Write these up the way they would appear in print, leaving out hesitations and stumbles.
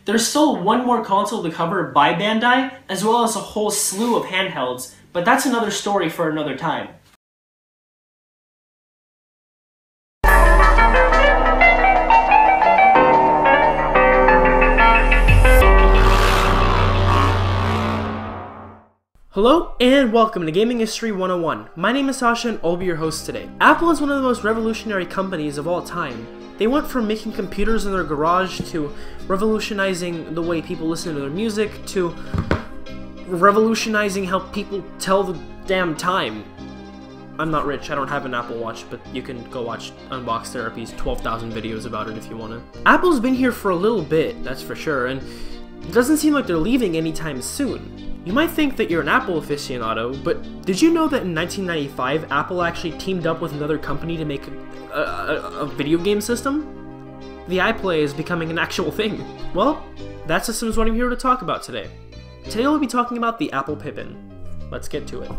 There's still one more console to cover by Bandai, as well as a whole slew of handhelds, but that's another story for another time. Hello and welcome to Gaming History 101. My name is Sasha and I'll be your host today. Apple is one of the most revolutionary companies of all time. They went from making computers in their garage to revolutionizing the way people listen to their music to revolutionizing how people tell the damn time. I'm not rich, I don't have an Apple Watch, but you can go watch Unbox Therapy's 12,000 videos about it if you want to. Apple's been here for a little bit, that's for sure, and it doesn't seem like they're leaving anytime soon. You might think that you're an Apple aficionado, but did you know that in 1995, Apple actually teamed up with another company to make a video game system? The iPlay is becoming an actual thing. Well, that's just what I'm here to talk about today. Today we'll be talking about the Apple Pippin. Let's get to it.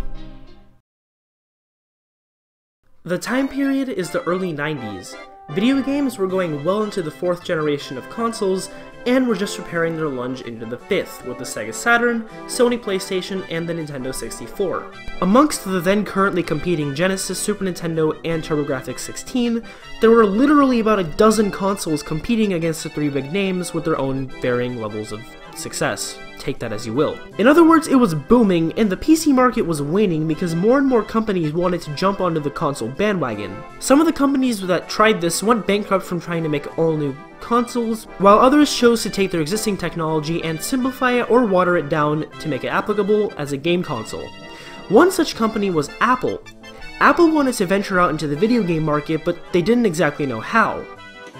The time period is the early 90s. Video games were going well into the 4th generation of consoles, and were just preparing their lunge into the 5th with the Sega Saturn, Sony PlayStation, and the Nintendo 64. Amongst the then currently competing Genesis, Super Nintendo, and TurboGrafx 16, there were literally about a dozen consoles competing against the 3 big names with their own varying levels of success. Take that as you will. In other words, it was booming, and the PC market was waning because more and more companies wanted to jump onto the console bandwagon. Some of the companies that tried this went bankrupt from trying to make all new consoles, while others chose to take their existing technology and simplify it or water it down to make it applicable as a game console. One such company was Apple. Apple wanted to venture out into the video game market, but they didn't exactly know how.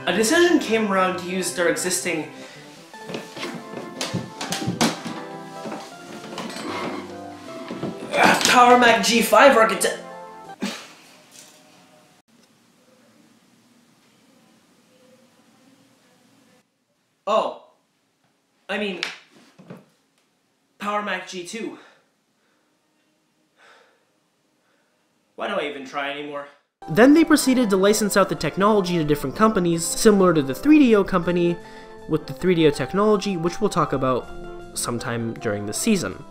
A decision came around to use their existing Power Mac G5 architect. Oh, I mean, Power Mac G2. Why do I even try anymore? Then they proceeded to license out the technology to different companies, similar to the 3DO company with the 3DO technology, which we'll talk about sometime during the season.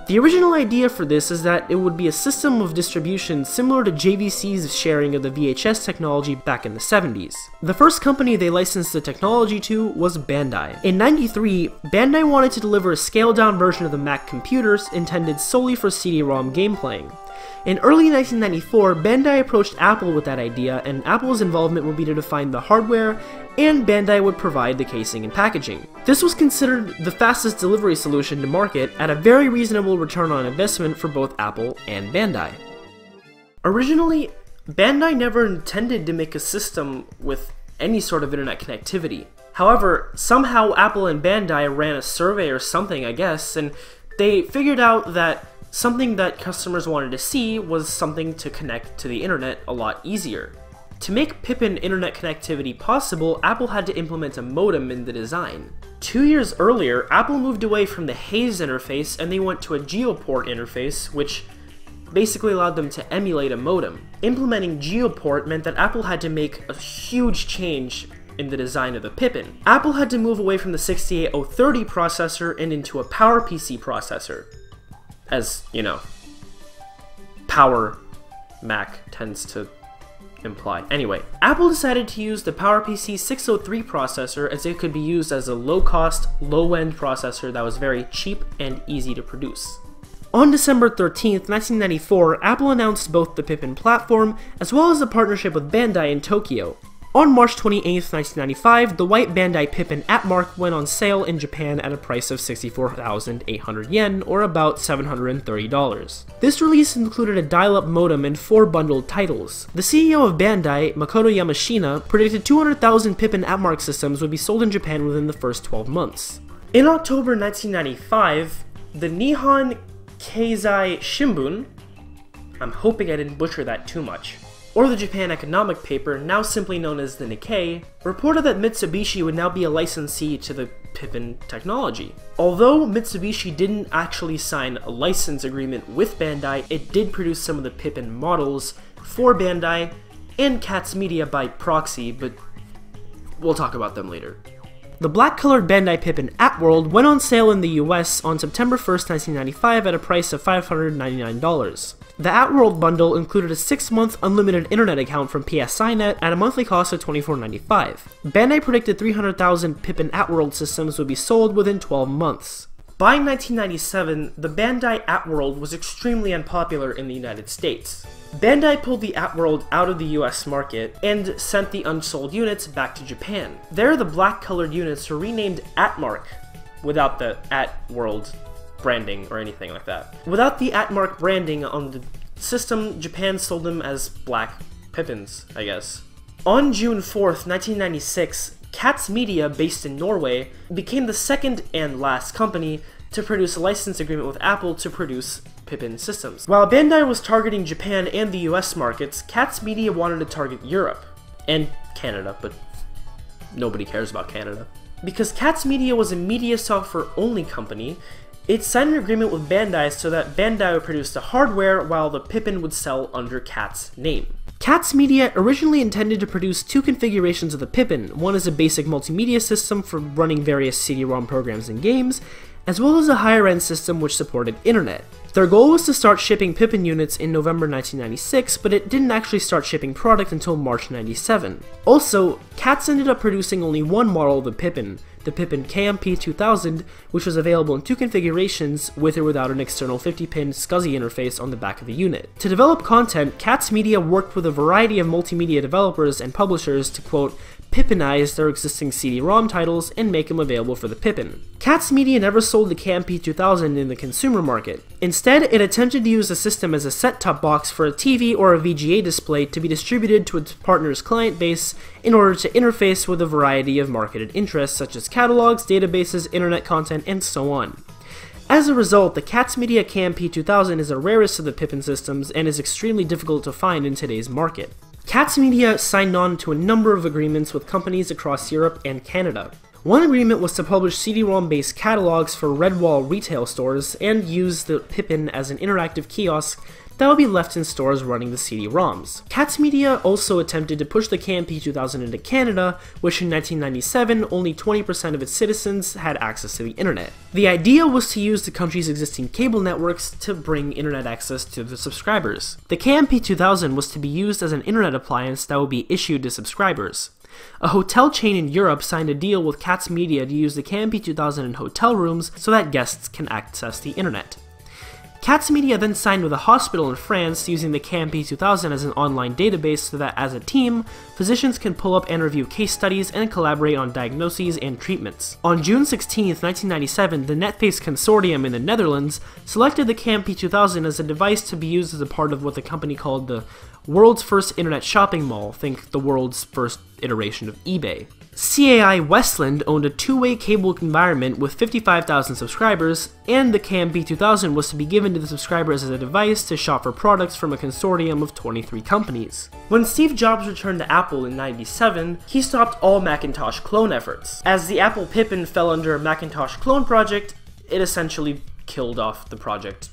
The original idea for this is that it would be a system of distribution similar to JVC's sharing of the VHS technology back in the 70s. The first company they licensed the technology to was Bandai. In '93, Bandai wanted to deliver a scaled-down version of the Mac computers intended solely for CD-ROM game playing. In early 1994, Bandai approached Apple with that idea, and Apple's involvement would be to define the hardware, and Bandai would provide the casing and packaging. This was considered the fastest delivery solution to market at a very reasonable return on investment for both Apple and Bandai. Originally, Bandai never intended to make a system with any sort of internet connectivity. However, somehow Apple and Bandai ran a survey or something, I guess, and they figured out that something that customers wanted to see was something to connect to the internet a lot easier. To make Pippin internet connectivity possible, Apple had to implement a modem in the design. 2 years earlier, Apple moved away from the Haze interface and they went to a Geoport interface, which basically allowed them to emulate a modem. Implementing Geoport meant that Apple had to make a huge change in the design of the Pippin. Apple had to move away from the 68030 processor and into a PowerPC processor. As, you know, Power Mac tends to imply. Anyway, Apple decided to use the PowerPC 603 processor as it could be used as a low-cost, low-end processor that was very cheap and easy to produce. On December 13th, 1994, Apple announced both the Pippin platform as well as a partnership with Bandai in Tokyo. On March 28th, 1995, the white Bandai Pippin Atmark went on sale in Japan at a price of 64,800 yen, or about $730. This release included a dial-up modem and 4 bundled titles. The CEO of Bandai, Makoto Yamashina, predicted 200,000 Pippin Atmark systems would be sold in Japan within the first 12 months. In October 1995, the Nihon Keizai Shimbun, I'm hoping I didn't butcher that too much, or the Japan Economic Paper, now simply known as the Nikkei, reported that Mitsubishi would now be a licensee to the Pippin technology. Although Mitsubishi didn't actually sign a license agreement with Bandai, it did produce some of the Pippin models for Bandai and Katz Media by proxy, but we'll talk about them later. The black-colored Bandai Pippin at World went on sale in the US on September 1st, 1995 at a price of $599. The at-World bundle included a 6-month unlimited internet account from PSINet at a monthly cost of $24.95. Bandai predicted 300,000 Pippin at-World systems would be sold within 12 months. By 1997, the Bandai at-World was extremely unpopular in the United States. Bandai pulled the at-World out of the US market and sent the unsold units back to Japan. There, the black-colored units were renamed at-Mark, without the at-World branding or anything like that. Without the at-Mark branding on the system, Japan sold them as black Pippins, I guess. On June 4th, 1996, Cats Media, based in Norway, became the second and last company to produce a license agreement with Apple to produce Pippin systems. While Bandai was targeting Japan and the US markets, Cats Media wanted to target Europe and Canada, but nobody cares about Canada. Because Cats Media was a media software-only company, it signed an agreement with Bandai so that Bandai would produce the hardware while the Pippin would sell under Cats' name. Cats Media originally intended to produce 2 configurations of the Pippin. One is a basic multimedia system for running various CD-ROM programs and games, as well as a higher-end system which supported internet. Their goal was to start shipping Pippin units in November 1996, but it didn't actually start shipping product until March 97. Also, Cats ended up producing only one model of the Pippin KMP2000, which was available in 2 configurations, with or without an external 50-pin SCSI interface on the back of the unit. To develop content, Cats Media worked with a variety of multimedia developers and publishers to, quote, Pippinize their existing CD-ROM titles and make them available for the Pippin. Cats Media never sold the KMP2000 in the consumer market. Instead, it attempted to use the system as a set-top box for a TV or a VGA display to be distributed to its partner's client base in order to interface with a variety of marketed interests such as catalogs, databases, internet content, and so on. As a result, the Cats Media KMP2000 is the rarest of the Pippin systems and is extremely difficult to find in today's market. Cats Media signed on to a number of agreements with companies across Europe and Canada. One agreement was to publish CD-ROM-based catalogs for Redwall retail stores and use the Pippin as an interactive kiosk that would be left in stores running the CD-ROMs. Cats Media also attempted to push the KMP2000 into Canada, which in 1997 only 20% of its citizens had access to the internet. The idea was to use the country's existing cable networks to bring internet access to the subscribers. The KMP2000 was to be used as an internet appliance that would be issued to subscribers. A hotel chain in Europe signed a deal with Cats Media to use the KMP2000 in hotel rooms so that guests can access the internet. Cats Media then signed with a hospital in France using the KMP2000 as an online database so that as a team, physicians can pull up and review case studies and collaborate on diagnoses and treatments. On June 16, 1997, the NetFace Consortium in the Netherlands selected the KMP2000 as a device to be used as a part of what the company called the world's first internet shopping mall, think the world's first iteration of eBay. CAI Westland owned a 2-way cable environment with 55,000 subscribers, and the KMP2000 was to be given to the subscribers as a device to shop for products from a consortium of 23 companies. When Steve Jobs returned to Apple in '97, he stopped all Macintosh clone efforts. As the Apple Pippin fell under a Macintosh clone project, it essentially killed off the project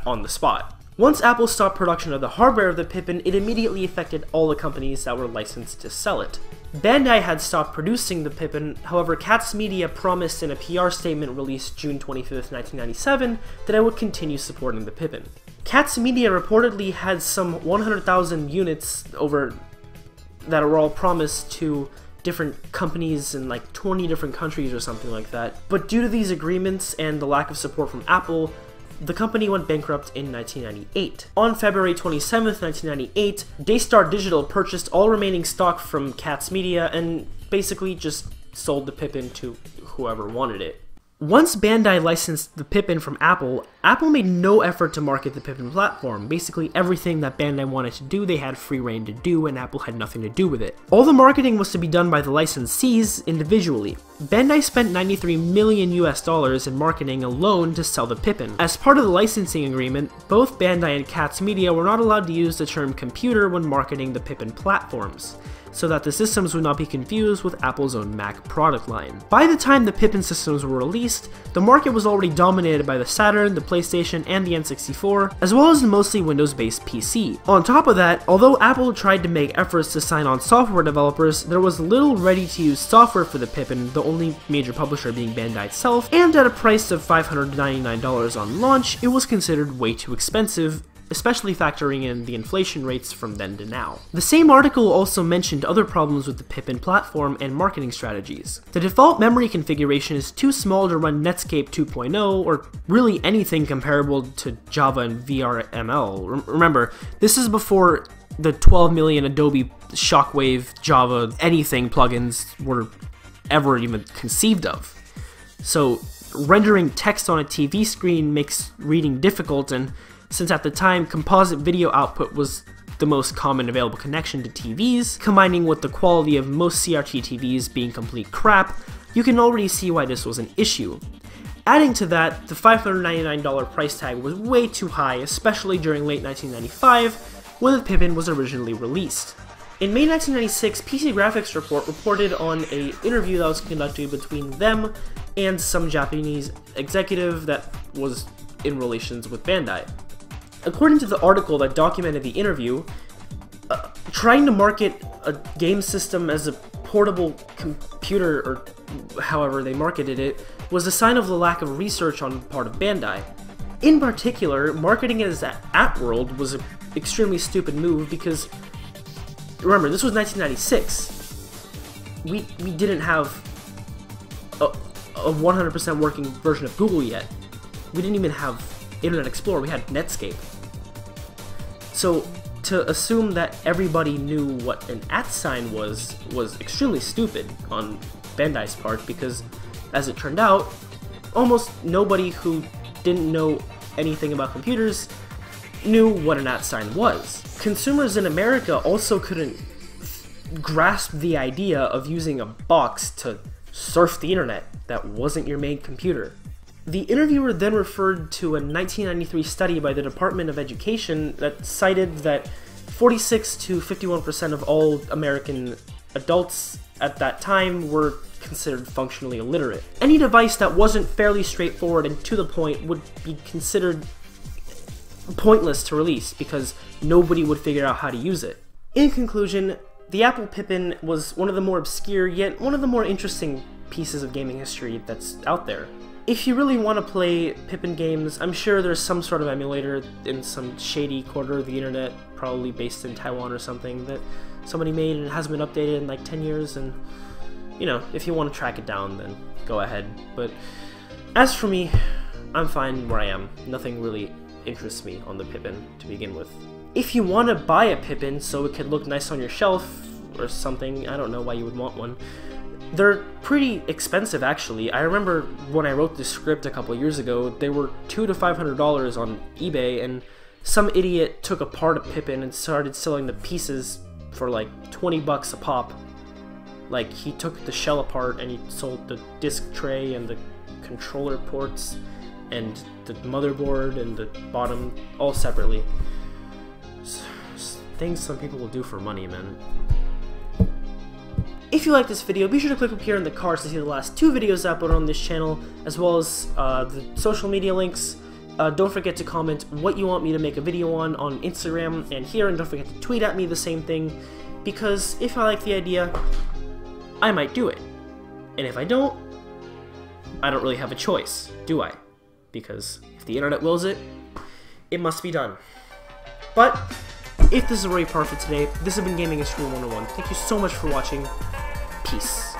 on the spot. Once Apple stopped production of the hardware of the Pippin, it immediately affected all the companies that were licensed to sell it. Bandai had stopped producing the Pippin, however Cats Media promised in a PR statement released June 25, 1997 that it would continue supporting the Pippin. Cats Media reportedly had some 100,000 units that were all promised to different companies in like 20 different countries or something like that, but due to these agreements and the lack of support from Apple, the company went bankrupt in 1998. On February 27, 1998, Daystar Digital purchased all remaining stock from Cats Media and basically just sold the Pippin to whoever wanted it. Once Bandai licensed the Pippin from Apple, Apple made no effort to market the Pippin platform. Basically everything that Bandai wanted to do, they had free reign to do, and Apple had nothing to do with it. All the marketing was to be done by the licensees individually. Bandai spent $93 million in marketing alone to sell the Pippin. As part of the licensing agreement, both Bandai and Cats Media were not allowed to use the term computer when marketing the Pippin platforms. so that the systems would not be confused with Apple's own Mac product line. By the time the Pippin systems were released, the market was already dominated by the Saturn, the PlayStation, and the N64, as well as the mostly Windows-based PC. On top of that, although Apple tried to make efforts to sign on software developers, there was little ready-to-use software for the Pippin, the only major publisher being Bandai itself, and at a price of $599 on launch, it was considered way too expensive, especially factoring in the inflation rates from then to now. The same article also mentioned other problems with the Pippin platform and marketing strategies. The default memory configuration is too small to run Netscape 2.0 or really anything comparable to Java and VRML. Remember, this is before the 12 million Adobe Shockwave, Java, anything plugins were ever even conceived of. So rendering text on a TV screen makes reading difficult, and since at the time composite video output was the most common available connection to TVs, combining with the quality of most CRT TVs being complete crap, you can already see why this was an issue. Adding to that, the $599 price tag was way too high, especially during late 1995, when the Pippin was originally released. In May 1996, PC Graphics Report reported on an interview that was conducted between them and some Japanese executive that was in relations with Bandai. According to the article that documented the interview, trying to market a game system as a portable computer, or however they marketed it, was a sign of the lack of research on the part of Bandai. In particular, marketing it as At-World was an extremely stupid move because, remember, this was 1996. We didn't have a 100% working version of Google yet. We didn't even have Internet Explorer, we had Netscape. So to assume that everybody knew what an @ sign was extremely stupid on Bandai's part, because as it turned out, almost nobody who didn't know anything about computers knew what an @ sign was. Consumers in America also couldn't grasp the idea of using a box to surf the internet that wasn't your main computer. The interviewer then referred to a 1993 study by the Department of Education that cited that 46 to 51% of all American adults at that time were considered functionally illiterate. Any device that wasn't fairly straightforward and to the point would be considered pointless to release because nobody would figure out how to use it. In conclusion, the Apple Pippin was one of the more obscure yet one of the more interesting pieces of gaming history that's out there. If you really want to play Pippin games, I'm sure there's some sort of emulator in some shady corner of the internet, probably based in Taiwan or something, that somebody made and it hasn't been updated in like 10 years, and, you know, if you want to track it down, then go ahead. But as for me, I'm fine where I am. Nothing really interests me on the Pippin to begin with. If you want to buy a Pippin so it could look nice on your shelf or something, I don't know why you would want one. They're pretty expensive, actually. I remember when I wrote this script a couple years ago, they were $200 to $500 on eBay, and some idiot took apart a Pippin and started selling the pieces for like 20 bucks a pop. Like, he took the shell apart and he sold the disc tray and the controller ports and the motherboard and the bottom all separately. Things some people will do for money, man. If you like this video, be sure to click up here in the cards to see the last 2 videos I uploaded on this channel, as well as the social media links. Don't forget to comment what you want me to make a video on Instagram and here, and don't forget to tweet at me the same thing, because if I like the idea, I might do it. And if I don't really have a choice, do I? Because if the internet wills it, it must be done. But if this is where you part for today, this has been Gaming History 101. Thank you so much for watching. Peace.